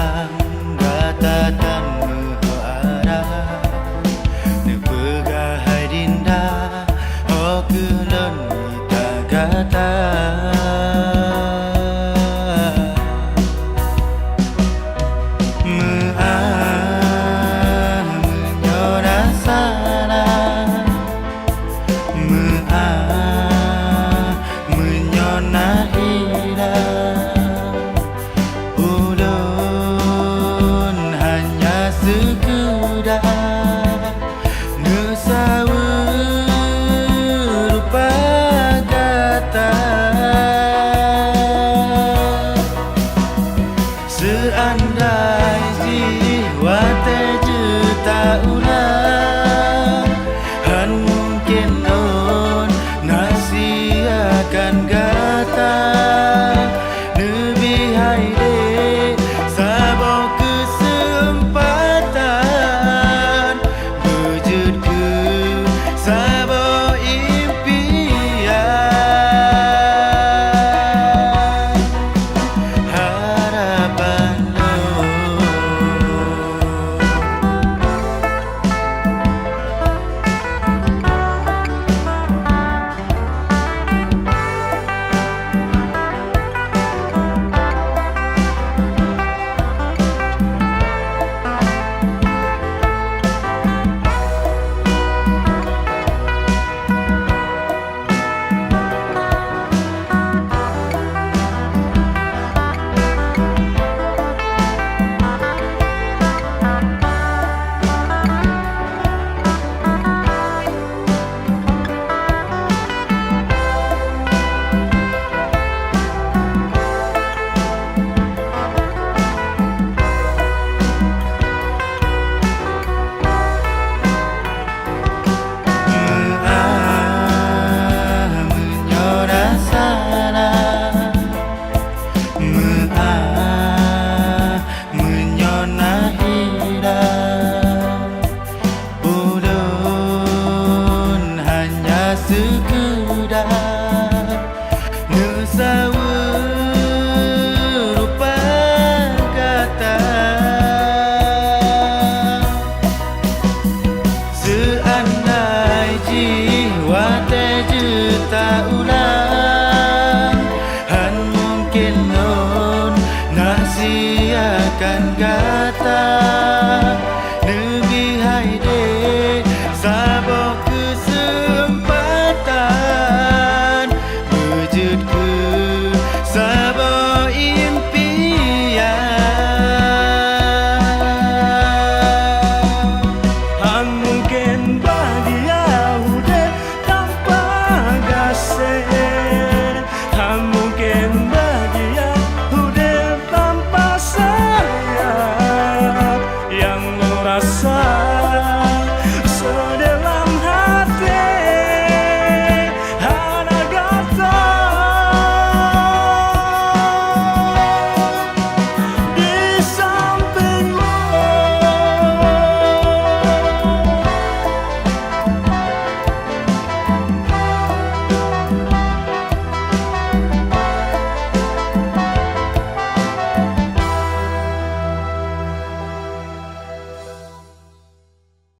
Ang gatatan mehara Nepegahai dinda Oh kulon kita gata Menyora salah Menyona hilang Ulun hanya sekedar Nusawa rupa kata Seandai jiwa terjuta ulang Han mungkin non nasiakan gata Lebih haide sabau kesempatan Wujud ke sabau impian Harapan sekedar Nusawa rupa kata Seandai jiwa terjuta ulang Han mungkin non nasiakan kata